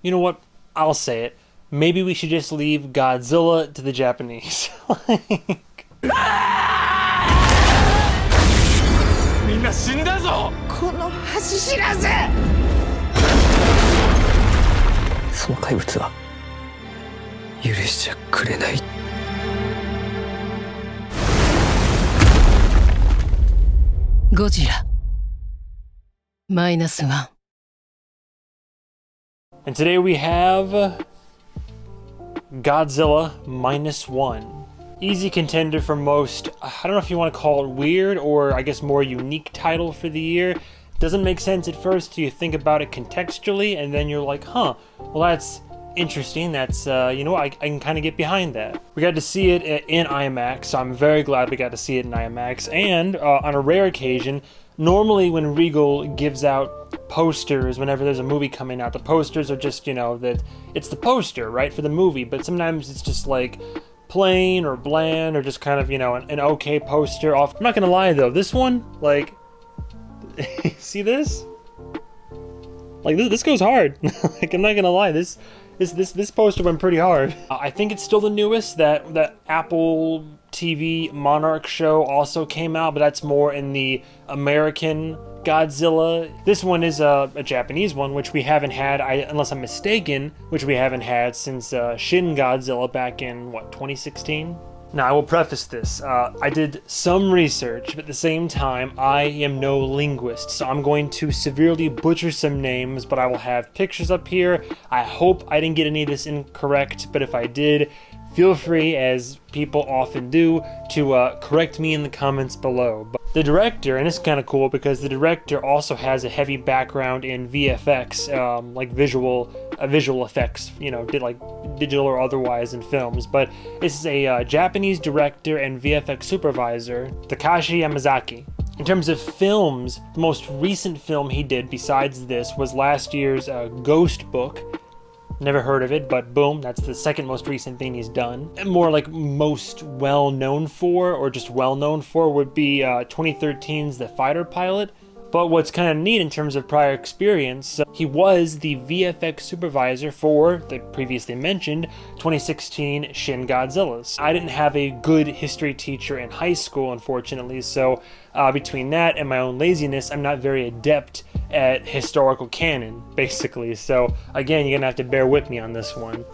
You know what? I'll say it. Maybe we should just leave Godzilla to the Japanese. Like, みんな死んだぞ。この橋知らず。その怪物は許しちゃくれない。ゴジラ-1 and today we have Godzilla -1. Easy contender for most, I don't know if you want to call it weird or I guess more unique title for the year. Doesn't make sense at first till you think about it contextually, and then you're like, huh, well that's interesting, that's, you know what, I can kind of get behind that. We got to see it in IMAX, so I'm very glad we got to see it in IMAX, and on a rare occasion, normally when Regal gives out posters whenever there's a movie coming out, the posters are just, you know, that it's the poster, right, for the movie, but sometimes it's just like plain or bland or just kind of, you know, an okay poster off. I'm not gonna lie though, this one, like, see this? Like, this goes hard. Like, I'm not gonna lie, this poster went pretty hard. I think it's still the newest. That Apple TV Monarch show also came out, but that's more in the American Godzilla. This one is a Japanese one, which we haven't had, unless I'm mistaken, which we haven't had since Shin Godzilla back in, what, 2016? Now, I will preface this. I did some research, but at the same time, I am no linguist, so I'm going to severely butcher some names, but I will have pictures up here. I hope I didn't get any of this incorrect, but if I did, feel free, as people often do, to correct me in the comments below. But the director, and it's kind of cool because the director also has a heavy background in VFX, like visual effects, you know, did like digital or otherwise in films. But this is a Japanese director and VFX supervisor, Takashi Yamazaki. In terms of films, the most recent film he did besides this was last year's Ghost Book. Never heard of it, but boom, that's the second most recent thing he's done. And more like most well-known for, or just well-known for, would be 2013's The Fighter Pilot. But what's kind of neat in terms of prior experience, he was the VFX supervisor for the previously mentioned 2016 Shin Godzillas. I didn't have a good history teacher in high school, unfortunately, so between that and my own laziness, I'm not very adept at historical canon, basically. So again, you're gonna have to bear with me on this one.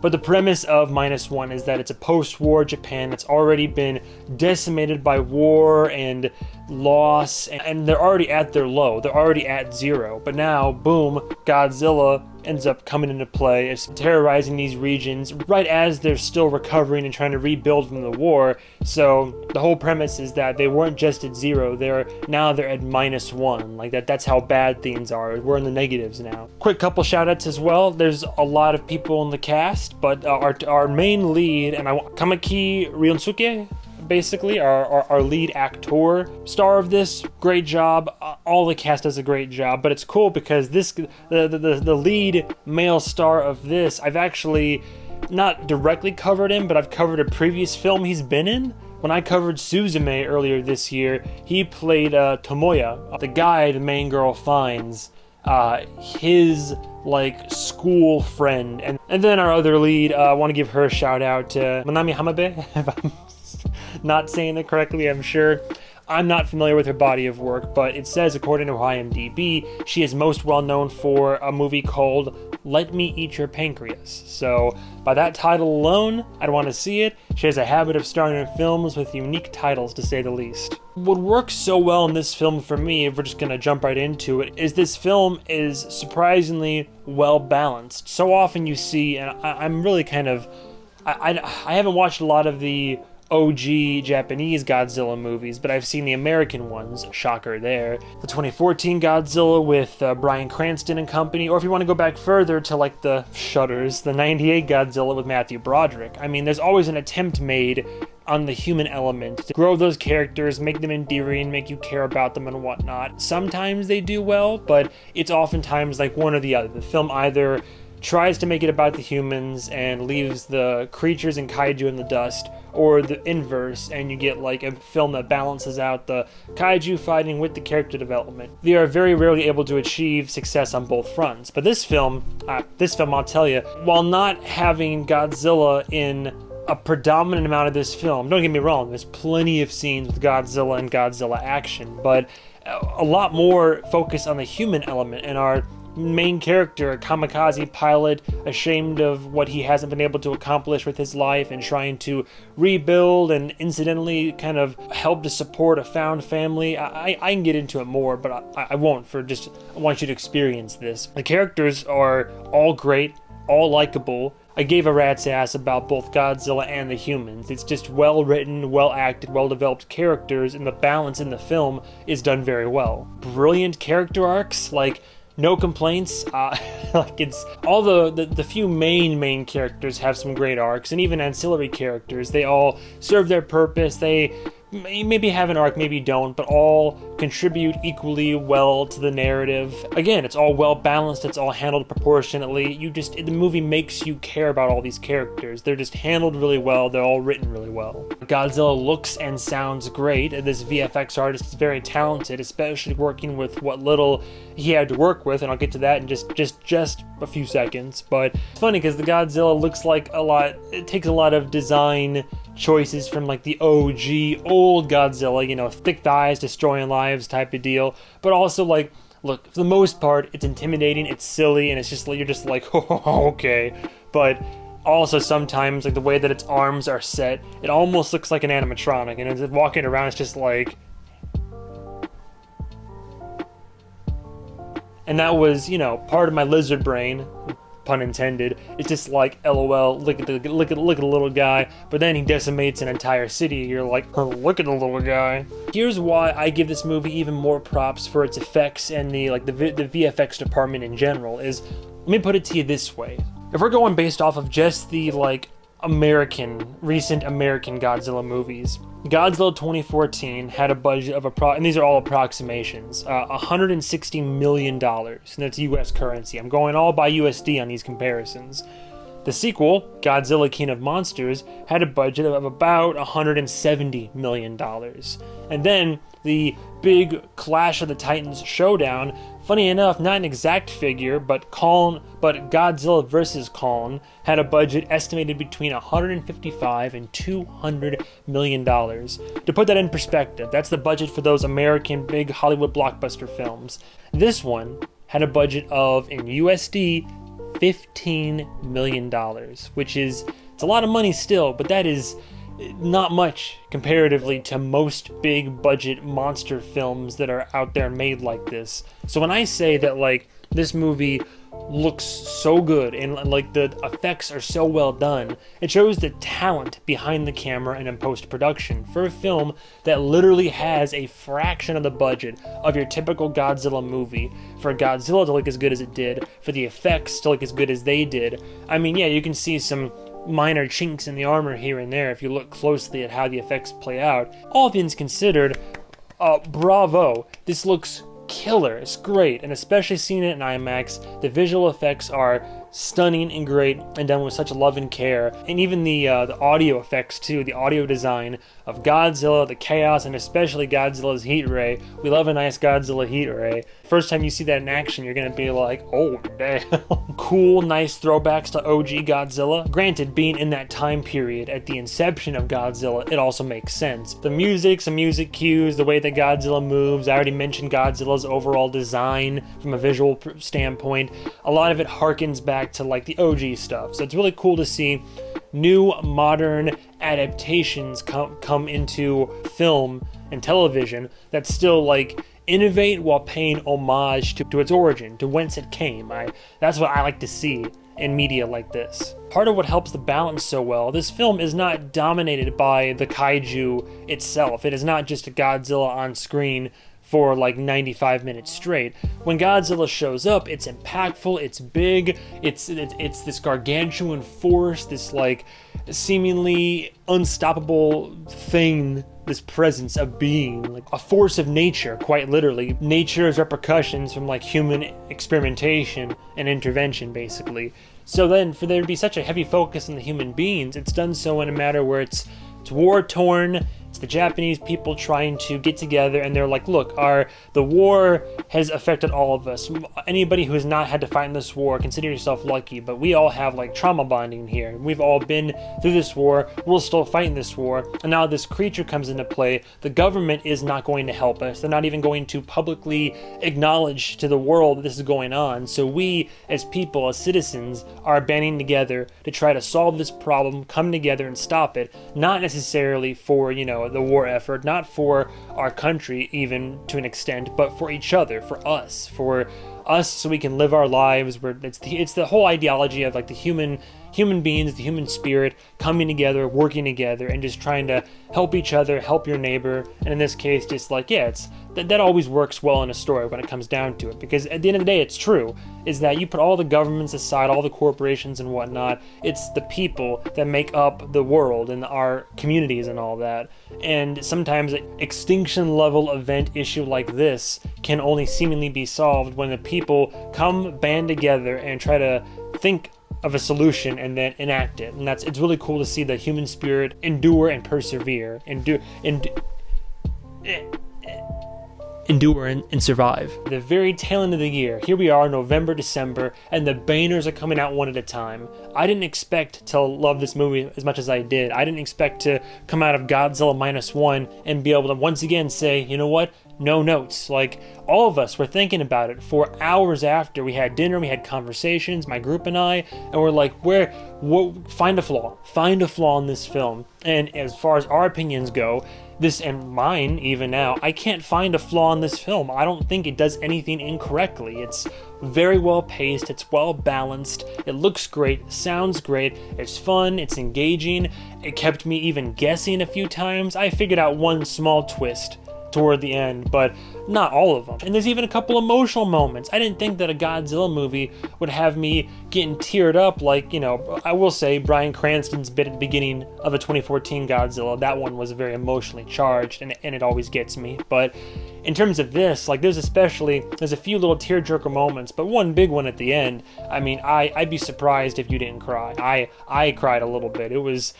But the premise of -1 is that it's a post-war Japan that's already been decimated by war and loss, and they're already at their low. They're already at zero. But now, boom, Godzilla ends up coming into play. It's terrorizing these regions right as they're still recovering and trying to rebuild from the war. So the whole premise is that they weren't just at zero, they're at -1. Like that's how bad things are. We're in the negatives now. Quick couple shout outs as well. There's a lot of people in the cast, but our main lead, and Kamaki Ryunsuke, basically, our lead actor, star of this, great job. All the cast does a great job, but it's cool because the lead male star of this, I've actually not directly covered him, but I've covered a previous film he's been in. When I covered Suzume earlier this year, he played Tomoya, the guy the main girl finds, his like school friend. And then our other lead, I want to give her a shout out to Manami Hamabe, if I'm not saying it correctly, I'm sure. I'm not familiar with her body of work, but it says, according to IMDb, she is most well known for a movie called Let Me Eat Your Pancreas. So by that title alone, I'd want to see it. She has a habit of starring in films with unique titles, to say the least. What works so well in this film for me, if we're just going to jump right into it, is this film is surprisingly well balanced. So often you see, and I'm really kind of, I haven't watched a lot of the OG Japanese Godzilla movies, but I've seen the American ones, shocker there. The 2014 Godzilla with Bryan Cranston and company, or if you want to go back further to like the Shudders, the 98 Godzilla with Matthew Broderick. I mean, there's always an attempt made on the human element to grow those characters, make them endearing, make you care about them and whatnot. Sometimes they do well, but it's oftentimes like one or the other. The film either tries to make it about the humans and leaves the creatures and kaiju in the dust, or the inverse, and you get like a film that balances out the kaiju fighting with the character development. They are very rarely able to achieve success on both fronts. But this film, I'll tell you, while not having Godzilla in a predominant amount of this film, don't get me wrong, there's plenty of scenes with Godzilla and Godzilla action, but a lot more focus on the human element, and our main character, a kamikaze pilot, ashamed of what he hasn't been able to accomplish with his life and trying to rebuild and incidentally kind of help to support a found family. I can get into it more, but I won't, I want you to experience this. The characters are all great, all likable. I gave a rat's ass about both Godzilla and the humans. It's just well written, well acted, well developed characters, and the balance in the film is done very well. Brilliant character arcs, like no complaints. Like it's all the few main characters have some great arcs, and even ancillary characters, they all serve their purpose. They maybe have an arc, maybe don't, but all contribute equally well to the narrative. Again, it's all well balanced, it's all handled proportionately. The movie makes you care about all these characters. They're just handled really well, they're all written really well. Godzilla looks and sounds great, and this VFX artist is very talented, especially working with what little he had to work with, and I'll get to that in just a few seconds. But it's funny because the Godzilla looks like it takes a lot of design choices from like the OG old Godzilla, thick thighs, destroying lives type of deal, but also like, look, for the most part, it's intimidating, it's silly, and it's just you're just like, oh, okay. But also sometimes, like the way that its arms are set, it almost looks like an animatronic, and as it's walking around, it's just like. And that was, part of my lizard brain, pun intended. It's just like, LOL, look at the little guy, but then he decimates an entire city. You're like, oh, look at the little guy. Here's why I give this movie even more props for its effects and the VFX department in general. Is, let me put it to you this way: if we're going based off of just the recent American Godzilla movies, Godzilla 2014 had a budget of and these are all approximations, $160 million, and that's US currency. I'm going all by USD on these comparisons. The sequel, Godzilla King of Monsters, had a budget of about $170 million. And then the big Clash of the Titans showdown, funny enough, not an exact figure, but Godzilla vs. Kong had a budget estimated between $155 and $200 million. To put that in perspective, that's the budget for those American big Hollywood blockbuster films. This one had a budget of, in USD, $15 million, which is, it's a lot of money still, but that is not much comparatively to most big budget monster films that are out there made like this. So when I say that this movie looks so good and the effects are so well done, it shows the talent behind the camera and in post-production for a film that literally has a fraction of the budget of your typical Godzilla movie. For Godzilla to look as good as it did, for the effects to look as good as they did, I mean, yeah, you can see some minor chinks in the armor here and there if you look closely at how the effects play out. All things considered, bravo. This looks killer. It's great, and especially seeing it in IMAX, the visual effects are stunning and great and done with such love and care. And even the audio effects too, the audio design of Godzilla, the chaos, and especially Godzilla's heat ray. We love a nice Godzilla heat ray. First time you see that in action, you're gonna be like, oh damn. Cool, nice throwbacks to OG Godzilla. Granted, being in that time period at the inception of Godzilla, it also makes sense. The music, some music cues, the way that Godzilla moves. I already mentioned Godzilla's overall design from a visual standpoint. A lot of it harkens back to the OG stuff. So it's really cool to see new modern adaptations come into film and television that still innovate while paying homage to its origin, to whence it came. That's what I like to see in media like this. Part of what helps the balance so well, this film is not dominated by the kaiju itself. It is not just a Godzilla on screen for 95 minutes straight. When Godzilla shows up, it's impactful, it's big, it's this gargantuan force, this seemingly unstoppable thing, this presence of being, like a force of nature, quite literally. Nature's repercussions from like human experimentation and intervention, basically. So then for there to be such a heavy focus on the human beings, it's done so in a matter where it's war-torn. It's the Japanese people trying to get together, and they're like, look, the war has affected all of us. Anybody who has not had to fight in this war, consider yourself lucky, but we all have like trauma bonding here. We've all been through this war. We'll still fight in this war. And now this creature comes into play. The government is not going to help us. They're not even going to publicly acknowledge to the world that this is going on. So we, as people, as citizens, are banding together to try to solve this problem, come together and stop it. Not necessarily for, the war effort, not for our country even to an extent, but for each other, for us, so we can live our lives. Where it's the whole ideology of like the human beings, the human spirit coming together, working together, and just trying to help each other, help your neighbor. And in this case, just like, that always works well in a story when it comes down to it, because at the end of the day, it's true, is that you put all the governments aside, all the corporations and whatnot, it's the people that make up the world and our communities and all that. And sometimes an extinction level event issue like this can only seemingly be solved when the people band together and try to think of a solution and then enact it. And it's really cool to see the human spirit endure and persevere, endure and survive. The very tail end of the year, here we are, November, December, and the bangers are coming out one at a time. I didn't expect to love this movie as much as I did. I didn't expect to come out of Godzilla -1 and be able to once again say, you know what? No notes. Like, all of us were thinking about it for hours after. We had dinner, we had conversations, my group and I, and we're like, find a flaw in this film. And as far as our opinions go, this and mine even now, I can't find a flaw in this film. I don't think it does anything incorrectly. It's very well paced, it's well balanced, it looks great, sounds great, it's fun, it's engaging. It kept me even guessing a few times. I figured out one small twist toward the end, but not all of them. And there's even a couple emotional moments. I didn't think that a Godzilla movie would have me getting teared up like, I will say Bryan Cranston's bit at the beginning of a 2014 Godzilla, that one was very emotionally charged, and it always gets me. But in terms of this, like, there's a few little tearjerker moments, but one big one at the end. I mean, I'd be surprised if you didn't cry. I cried a little bit. It was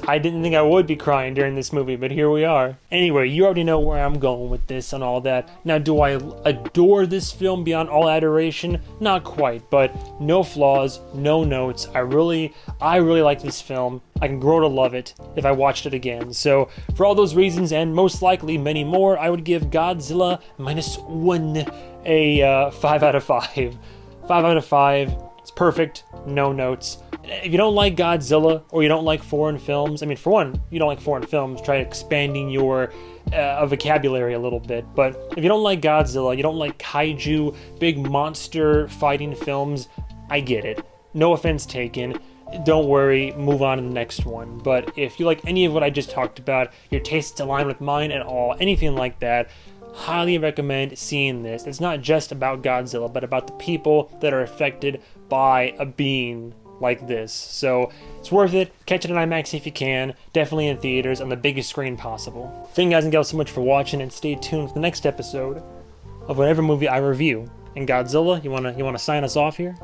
I didn't think I would be crying during this movie, but here we are. Anyway, you already know where I'm going with this and all that. Now, do I adore this film beyond all adoration? Not quite, but no flaws, no notes. I really like this film. I can grow to love it if I watched it again. So, for all those reasons, and most likely many more, I would give Godzilla -1 a 5 out of 5. 5 out of 5. It's perfect. No notes. If you don't like Godzilla, or you don't like foreign films, I mean, for one, you don't like foreign films, try expanding your vocabulary a little bit. But if you don't like Godzilla, you don't like kaiju, big monster fighting films, I get it. No offense taken. Don't worry, move on to the next one. But if you like any of what I just talked about, your tastes align with mine at all, anything like that, highly recommend seeing this. It's not just about Godzilla, but about the people that are affected by a being like this. So it's worth it. Catch it on IMAX if you can. Definitely in theaters on the biggest screen possible. Thank you guys and gals so much for watching, and stay tuned for the next episode of whatever movie I review. And Godzilla, you wanna sign us off here?